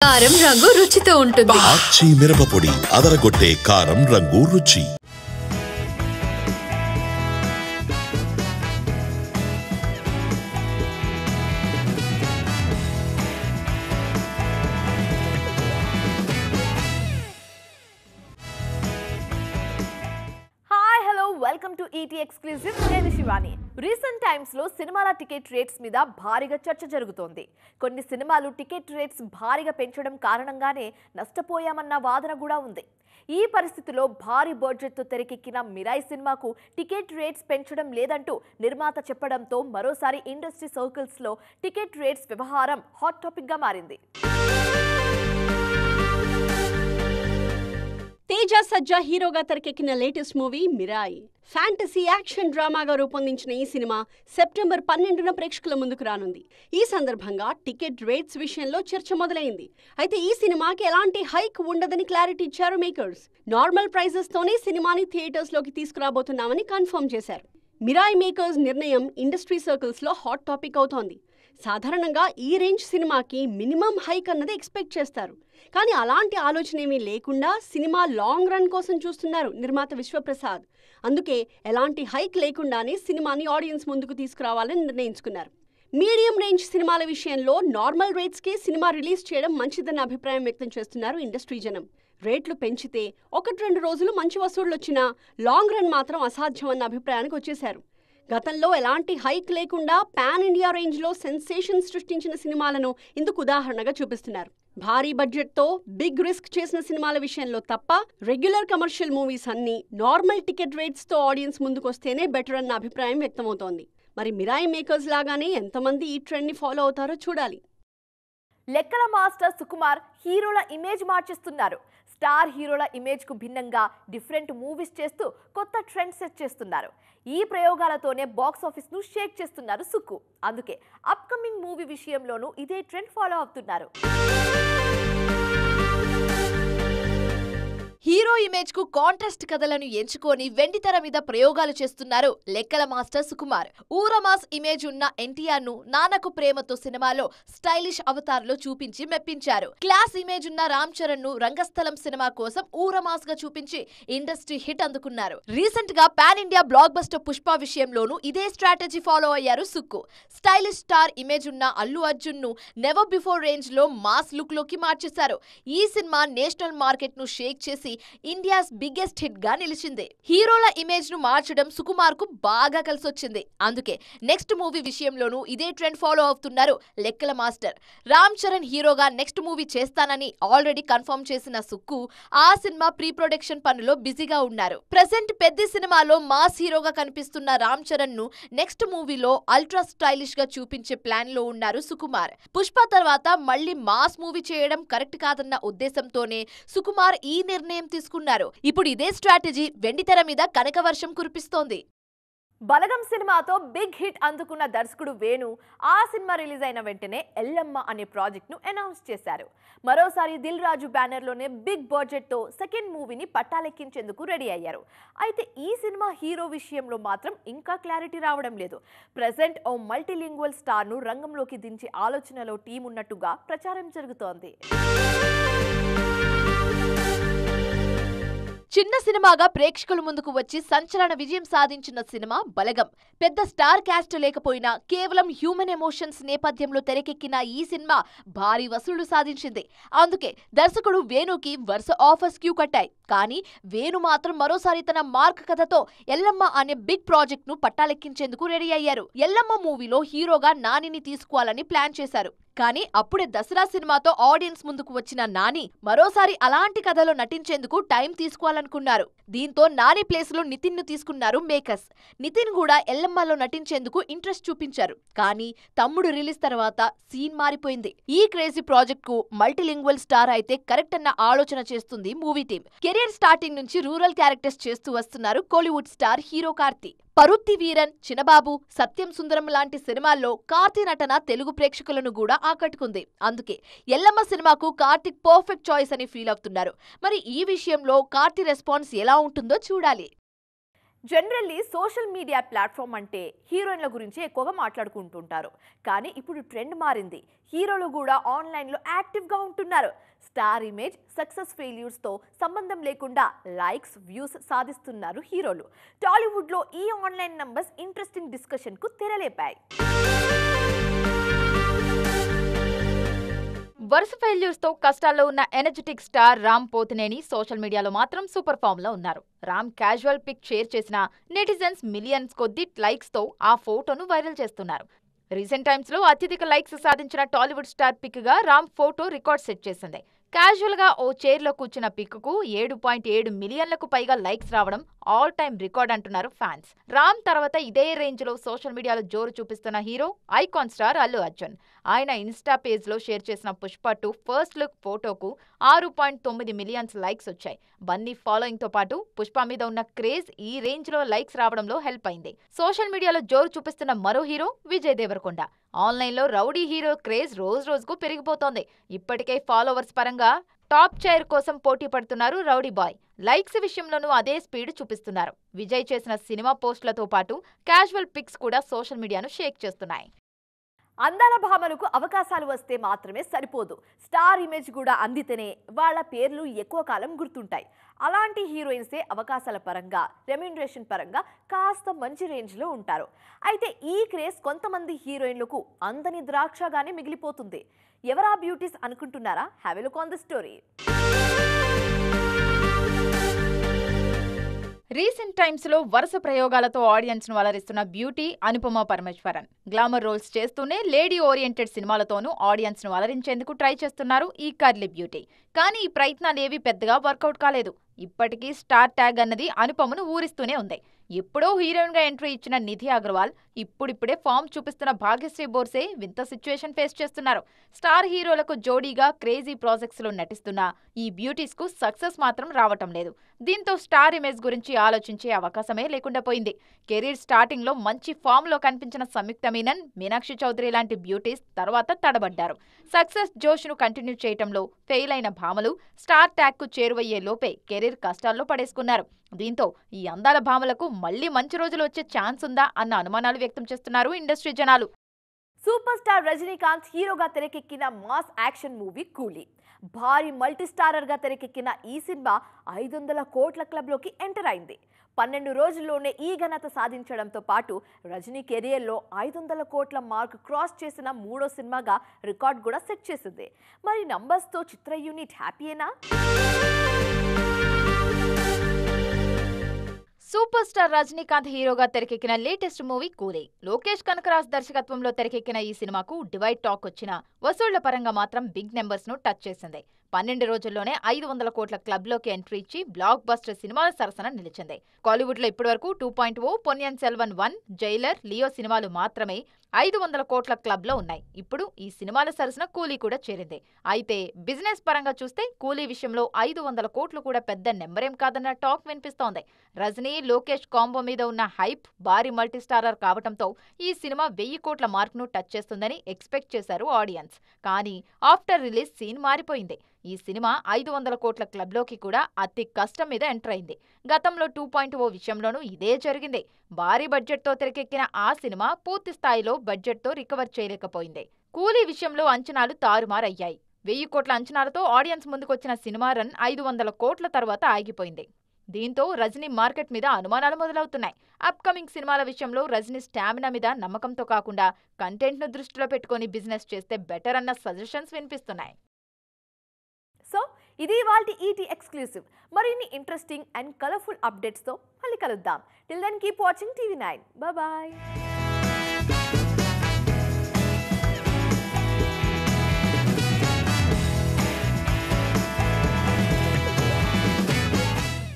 కారం రంగు రుచితో ఉంటుంది. ఆచి మిరపపొడి అదరగొట్టే కారం రంగు రుచి. Welcome to ET exclusive. నేను శివాని. రీసెంట్ టైమ్స్ లో సినిమాల టికెట్ రేట్స్ మీద భారీగా చర్చ జరుగుతోంది. కొన్ని సినిమాలు టికెట్ రేట్స్ భారీగా పెంచడం కారణంగానే నష్టపోయామన్న వాదన కూడా ఉంది. ఈ పరిస్థితిలో భారీ బడ్జెట్తో తెరకెక్కిన మిరాయి సినిమాకు టికెట్ రేట్స్ పెంచడం లేదంటూ నిర్మాత చెప్పడంతో మరోసారి ఇండస్ట్రీ సర్కిల్స్ లో టికెట్ రేట్స్ వ్యవహారం హాట్ టాపిక్ గా మారింది. తేజ సజ్జా హీరోగా తెరకెక్కిన latest movie Mirai. Fantasy action డ్రామాగా రూపొందించిన ఈ సినిమా సెప్టెంబర్ 12న ప్రేక్షకుల ముందుకు రానుంది. ఈ సందర్భంగా టికెట్ రేట్స్ విషయంలో చర్చ మొదలైంది. అయితే ఈ సినిమాకి ఎలాంటి హైక్ ఉండదని క్లారిటీ ఇచ్చారు మేకర్స్. నార్మల్ ప్రైజెస్ తోనే సినిమాని థియేటర్స్ లోకి తీసుకురాబోతున్నామని కన్ఫర్మ్ చేశారు. మిరాయి మేకర్స్ నిర్ణయం ఇండస్ట్రీ సర్కిల్స్ లో హాట్ టాపిక్ అవుతోంది. సాధారణంగా ఈ రేంజ్ సినిమాకి మినిమం హైక్ అన్నది ఎక్స్పెక్ట్ చేస్తారు. కానీ అలాంటి ఆలోచన ఏమీ లేకుండా సినిమా లాంగ్ రన్ కోసం చూస్తున్నారు నిర్మాత విశ్వప్రసాద్. అందుకే ఎలాంటి హైక్ లేకుండానే సినిమాని ఆడియన్స్ ముందుకు తీసుకురావాలని నిర్ణయించుకున్నారు. మీడియం రేంజ్ సినిమాల విషయంలో నార్మల్ రేట్స్కి సినిమా రిలీజ్ చేయడం మంచిదన్న అభిప్రాయం వ్యక్తం చేస్తున్నారు ఇండస్ట్రీ జనం. రేట్లు పెంచితే 1-2 రోజులు మంచి వసూళ్లు వచ్చినా లాంగ్ రన్ మాత్రం అసాధ్యమన్న అభిప్రాయానికి వచ్చేశారు. గతంలో ఎలాంటి హైక్ లేకుండా పాన్ ఇండియా రేంజ్లో సెన్సేషన్ సృష్టించిన సినిమాలను ఇందుకు ఉదాహరణగా చూపిస్తున్నారు. భారీ బడ్జెట్తో బిగ్ రిస్క్ చేసిన సినిమాల విషయంలో తప్ప రెగ్యులర్ కమర్షియల్ మూవీస్ అన్ని నార్మల్ టికెట్ రేట్స్తో ఆడియన్స్ ముందుకు వస్తేనే బెటర్ అన్న అభిప్రాయం వ్యక్తమవుతోంది. మరి మిరాయి మేకర్స్ లాగానే ఎంతమంది ఈ ట్రెండ్ని ఫాలో అవుతారో చూడాలి. లెక్కల మాస్టర్ సుకుమార్ హీరోల ఇమేజ్ మార్చేస్తున్నారు. స్టార్ హీరోల ఇమేజ్కు భిన్నంగా డిఫరెంట్ మూవీస్ చేస్తూ కొత్త ట్రెండ్ సెట్ చేస్తున్నారు. ఈ ప్రయోగాలతోనే బాక్స్ ఆఫీస్ను షేక్ చేస్తున్నారు సుక్కు. అందుకే అప్కమింగ్ మూవీ విషయంలోనూ ఇదే ట్రెండ్ ఫాలో అవుతున్నారు. హీరో ఇమేజ్ కు కాంట్రాస్ట్ కథలను ఎంచుకొని వెండితెర మీద ప్రయోగాలు చేస్తున్నారు లెక్కల మాస్టర్ సుకుమార్. ఊరమాస్ ఇమేజ్ ఉన్న ఎన్టీఆర్ ను నాన్నకు ప్రేమతో సినిమాలో స్టైలిష్ అవతార్ లో చూపించి మెప్పించారు. క్లాస్ ఇమేజ్ ఉన్న రామ్ చరణ్ ను రంగస్థలం సినిమా కోసం ఊరమాస్ గా చూపించి ఇండస్ట్రీ హిట్ అందుకున్నారు. రీసెంట్ గా pan India block buster Pushpa విషయంలోనూ ఇదే స్ట్రాటజీ ఫాలో అయ్యారు సుక్కు. స్టైలిష్ స్టార్ ఇమేజ్ ఉన్న అల్లు అర్జున్ ను నెవర్ బిఫోర్ రేంజ్ లో మాస్ లుక్ లోకి మార్చేశారు. ఈ సినిమా నేషనల్ మార్కెట్ ను షేక్ చేసి ఇండియాస్ బిగ్గెస్ట్ హిట్ గా నిలిచింది. హీరోల ఇమేజ్ ను మార్చడం సుకుమార్ కు బాగా కలిసొచ్చింది. అందుకే నెక్స్ట్ మూవీ విషయంలోనూ ఇదే ట్రెండ్ ఫాలో అవుతున్నారు లెక్కల మాస్టర్. రామ్ చరణ్ హీరోగా నెక్స్ట్ మూవీ చేస్తానని ఆల్రెడీ కన్ఫర్మ్ చేసిన సుక్కు ఆ సినిమా ప్రీ ప్రొడక్షన్ పనులో బిజీగా ఉన్నారు. ప్రెసెంట్ పెద్ద సినిమాలో మాస్ హీరోగా కనిపిస్తున్న రామ్ చరణ్ ను నెక్స్ట్ మూవీలో అల్ట్రా స్టైలిష్ గా చూపించే ప్లాన్ లో ఉన్నారు సుకుమార్. పుష్ప తర్వాత మళ్లీ మాస్ మూవీ చేయడం కరెక్ట్ కాదన్న ఉద్దేశంతోనే సుకుమార్ ఈ నిర్ణయం తీసుకున్నారు. ఇప్పుడు ఇదే స్ట్రాటజీ వెండితెర మీద కనకవర్షం కురిపిస్తోంది. బలగం సినిమాతో బిగ్ హిట్ అందుకున్న దర్శకుడు వేణు ఆ సినిమా రిలీజ్ అయిన వెంటనే ఎల్లమ్మ అనే ప్రాజెక్ట్ ను అనౌన్స్ చేశారు. మరోసారి దిల్ రాజు బ్యానర్ లోనే బిగ్ బడ్జెట్ తో సెకండ్ మూవీని పట్టాలెక్కించేందుకు రెడీ అయ్యారు. అయితే ఈ సినిమా హీరో విషయంలో మాత్రం ఇంకా క్లారిటీ రావడం లేదు. ప్రెసెంట్ ఓ మల్టీలింగ్వల్ స్టార్ ను రంగంలోకి దించే ఆలోచనలో టీం ఉన్నట్టుగా ప్రచారం జరుగుతోంది. చిన్న సినిమాగా ప్రేక్షకుల ముందుకు వచ్చి సంచలన విజయం సాధించిన సినిమా బలగం. పెద్ద స్టార్ క్యాస్ట్ లేకపోయినా కేవలం హ్యూమన్ ఎమోషన్స్ నేపథ్యంలో తెరకెక్కిన ఈ సినిమా భారీ వసూళ్లు సాధించింది. అందుకే దర్శకుడు వేణుకి వరుస ఆఫర్స్ క్యూ కట్టాయి. కానీ వేణు మాత్రం మరోసారి తన మార్క్ కథతో ఎల్లమ్మ అనే బిగ్ ప్రాజెక్ట్ ను పట్టాలెక్కించేందుకు రెడీ అయ్యారు. ఎల్లమ్మ మూవీలో హీరోగా నానిని తీసుకోవాలని ప్లాన్ చేశారు. కానీ అప్పుడే దసరా సినిమాతో ఆడియన్స్ ముందుకు వచ్చిన నాని మరోసారి అలాంటి కథలో నటించేందుకు టైం తీసుకోవాలనుకున్నారు. దీంతో నాని ప్లేస్ లో నితిన్ ను తీసుకున్నారు మేకర్స్. నితిన్ కూడా ఎల్లమ్మలో నటించేందుకు ఇంట్రెస్ట్ చూపించారు. కానీ తమ్ముడు రిలీజ్ తర్వాత సీన్ మారిపోయింది. ఈ క్రేజీ ప్రాజెక్ట్ కు మల్టీలింగ్వల్ స్టార్ అయితే కరెక్ట్ అన్న ఆలోచన చేస్తుంది మూవీ టీం. కెరియర్ స్టార్టింగ్ నుంచి రూరల్ క్యారెక్టర్స్ చేస్తూ వస్తున్నారు కోలీవుడ్ స్టార్ హీరో కార్తీ. పరుత్తి వీరన్, చినబాబు, సత్యం సుందరం లాంటి సినిమాల్లో కార్తీ నటన తెలుగు ప్రేక్షకులను కూడా ఆకట్టుకుంది. అందుకే ఎల్లమ్మ సినిమాకు కార్తీక్ పర్ఫెక్ట్ చాయిస్ అని ఫీల్ అవుతున్నారు. మరి ఈ విషయంలో కార్తీ రెస్పాన్స్ ఎలా ఉంటుందో చూడాలి. జనరల్లీ సోషల్ మీడియా ప్లాట్ఫామ్ అంటే హీరోయిన్ల గురించి ఎక్కువగా మాట్లాడుకుంటుంటారు. కానీ ఇప్పుడు ట్రెండ్ మారింది. హీరోలు కూడా ఆన్లైన్లో యాక్టివ్గా ఉంటున్నారు. స్టార్ ఇమేజ్, సక్సెస్ ఫెయిల్యూర్స్తో సంబంధం లేకుండా లైక్స్, వ్యూస్ సాధిస్తున్నారు హీరోలు. టాలీవుడ్లో ఈ ఆన్లైన్ నంబర్స్ ఇంట్రెస్టింగ్ డిస్కషన్కు తెరలేపాయి. వరుస ఫెయిల్యూర్స్ తో కష్టాల్లో ఉన్న energetic star Ram Pothineni social మీడియాలో మాత్రం సూపర్ ఫామ్ లో ఉన్నారు. రామ్ క్యాజువల్ పిక్ షేర్ చేసిన నెటిజన్స్ మిలియన్స్ కొద్ది లైక్స్ తో ఆ ఫోటోను వైరల్ చేస్తున్నారు. రీసెంట్ టైమ్స్ లో అత్యధిక లైక్స్ సాధించిన టాలీవుడ్ స్టార్ పిక్ గా రామ్ ఫోటో రికార్డ్ సెట్ చేసింది. క్యాజువల్ గా ఓ చైర్ లో కూర్చున్న పిక్ కు 7.7 మిలియన్లకు పైగా లైక్స్ రావడం ఆల్ టైమ్ రికార్డ్ అంటున్నారు ఫ్యాన్స్. రామ్ తర్వాత ఇదే రేంజ్ లో సోషల్ మీడియాలో జోరు చూపిస్తున్న hero icon star Allu Arjun. ఆయన ఇన్స్టా పేజ్ లో షేర్ చేసిన పుష్ప 2 ఫస్ట్ లుక్ ఫోటోకు 6.9 మిలియన్స్ లైక్స్ వచ్చాయి. బన్నీ ఫాలోయింగ్ తో పాటు పుష్ప మీద ఉన్న క్రేజ్ ఈ రేంజ్ లో లైక్స్ రావడంలో హెల్ప్ అయింది. సోషల్ మీడియాలో జోరు చూపిస్తున్న మరో హీరో విజయ్ దేవరకొండ. ఆన్లైన్ లో రౌడీ హీరో క్రేజ్ రోజుకు పెరిగిపోతోంది. ఇప్పటికే ఫాలోవర్స్ పరంగా టాప్ చైర్ కోసం పోటీ పడుతున్నారు రౌడీ బాయ్. లైక్స్ విషయంలోనూ అదే స్పీడ్ చూపిస్తున్నారు. విజయ్ చేసిన సినిమా పోస్టులతో పాటు క్యాజువల్ పిక్స్ కూడా సోషల్ మీడియాను షేక్ చేస్తున్నాయి. అందాల భామలకు అవకాశాలు వస్తే మాత్రమే సరిపోదు, స్టార్ ఇమేజ్ కూడా అందితేనే వాళ్ళ పేర్లు ఎక్కువ కాలం గుర్తుంటాయి. అలాంటి హీరోయిన్సే అవకాశాల పరంగా, రెమ్యూనరేషన్ పరంగా కాస్త మంచి రేంజ్లో ఉంటారు. అయితే ఈ క్రేజ్ కొంతమంది హీరోయిన్లకు అందని ద్రాక్షగానే మిగిలిపోతుంది. ఎవరా బ్యూటీస్ అనుకుంటున్నారా? Have a look on the story. Recent times లో వరుస ప్రయోగాలతో ఆడియన్స్ ను అలరిస్తున్న beauty Anupama Parameswaran. Glamour roles చేస్తూనే లేడీ ఓరియంటెడ్ సినిమాలతోనూ ఆడియన్స్ ను అలరించేందుకు ట్రై చేస్తున్నారు ఈ కర్లీ బ్యూటీ. కానీ ఈ ప్రయత్నాలేవి పెద్దగా వర్కౌట్ కాలేదు. ఇప్పటికీ స్టార్ ట్యాగ్ అన్నది అనుపమను ఊరిస్తూనే ఉంది. ఎప్పుడో హీరోయిన్ గా ఎంట్రీ ఇచ్చిన నిధి అగర్వాల్ ఇప్పుడిప్పుడే ఫామ్ చూపిస్తున్న భాగ్యశ్రీ బోర్సే వింత సిచ్యువేషన్ ఫేస్ చేస్తున్నారు. స్టార్ హీరోలకు జోడీగా క్రేజీ ప్రాజెక్ట్స్ లో నటిస్తున్న ఈ బ్యూటీస్ కు సక్సెస్ మాత్రం రావటం లేదు. దీంతో స్టార్ ఇమేజ్ గురించి ఆలోచించే అవకాశమే లేకుండా పోయింది. కెరీర్ స్టార్టింగ్ లో మంచి ఫామ్ లో కనిపించిన సంయుక్త మీనన్, మీనాక్షి చౌదరి లాంటి బ్యూటీస్ తర్వాత తడబడ్డారు. సక్సెస్ జోష్ ను కంటిన్యూ చేయటంలో ఫెయిల్ అయిన భామలు స్టార్ ట్యాగ్ కు చేరువయ్యే లోపే కెరీర్ కష్టాల్లో పడేసుకున్నారు. దీంతో ఈ అందాల భామలకు మళ్లీ మంచి రోజులు వచ్చే ఛాన్స్ ఉందా అన్న అనుమానాలు వ్యక్తం చేస్తున్నారు ఇండస్ట్రీ జనాలు. సూపర్ స్టార్ రజనీకాంత్ హీరోగా తెరకెక్కిన మాస్ యాక్షన్ మూవీ కూలీ. భారీ మల్టీ స్టారర్ గా తెరకెక్కిన ఈ సినిమా 500 కోట్ల క్లబ్లోకి ఎంటర్ అయింది. 12 రోజుల్లోనే ఈ ఘనత సాధించడంతో పాటు రజనీ కెరియర్లో 500 కోట్ల మార్క్ క్రాస్ చేసిన 3వ సినిమాగా రికార్డ్ కూడా సెట్ చేసింది. మరి నంబర్స్తో చిత్ర యూనిట్ హ్యాపీయేనా? సూపర్ స్టార్ రజనీకాంత్ హీరోగా తెరకెక్కిన లేటెస్ట్ మూవీ కూలీ. లోకేష్ కనకరాజ్ దర్శకత్వంలో తెరకెక్కిన ఈ సినిమాకు డివైడ్ టాక్ వచ్చిన వసూళ్ల పరంగా మాత్రం బిగ్ నెంబర్స్ ను టచ్ చేసింది. 12 రోజుల్లోనే 500 కోట్ల క్లబ్ లోకి ఎంట్రీ ఇచ్చి బ్లాక్ బస్టర్ సినిమాల సరసన నిలిచింది. కాలీవుడ్ లో ఇప్పటివరకు 2.0, పొన్నియిన్ సెల్వన్ 1, జైలర్, లియో సినిమాలు మాత్రమే 500 కోట్ల క్లబ్ లో ఉన్నాయి. ఇప్పుడు ఈ సినిమాల సరసన కూలీ కూడా చేరింది. అయితే బిజినెస్ పరంగా చూస్తే కూలీ విషయంలో 500 కోట్లు కూడా పెద్ద నెంబరేం కాదన్న టాక్ వినిపిస్తోంది. రజనీ, లోకేష్ కాంబో మీద ఉన్న హైప్ భారీ మల్టీ స్టారర్ కావడంతో ఈ సినిమా 1000 కోట్ల మార్క్ ను టచ్ చేస్తుందని ఎక్స్పెక్ట్ చేశారు ఆడియన్స్. కానీ ఆఫ్టర్ రిలీజ్ సీన్ మారిపోయింది. ఈ సినిమా 500 కోట్ల క్లబ్లోకి కూడా అతి కష్టం మీద ఎంటర్ అయింది. గతంలో 2.0 విషయంలోనూ ఇదే జరిగింది. భారీ బడ్జెట్తో తెరకెక్కిన ఆ సినిమా పూర్తి స్థాయిలో బడ్జెట్తో రికవర్ చేయలేకపోయింది. కూలీ విషయంలో అంచనాలు తారుమారయ్యాయి. 1000 కోట్ల అంచనాలతో ఆడియన్స్ ముందుకొచ్చిన సినిమా రన్ 500 కోట్ల తర్వాత ఆగిపోయింది. దీంతో రజనీ మార్కెట్ మీద అనుమానాలు మొదలవుతున్నాయి. అప్కమింగ్ సినిమాల విషయంలో రజనీ స్టామినా మీద నమ్మకంతో కాకుండా కంటెంట్ ను దృష్టిలో పెట్టుకుని బిజినెస్ చేస్తే బెటర్ అన్న సజెషన్స్ వినిపిస్తున్నాయి. సో ఇది ఇవాల్టి ఈటీ ఎక్స్క్లూసివ్. మరిన్ని ఇంట్రెస్టింగ్ అండ్ కలర్ఫుల్ అప్డేట్స్తో మళ్ళీ కలుద్దాం. Till then keep watching TV9. Bye bye.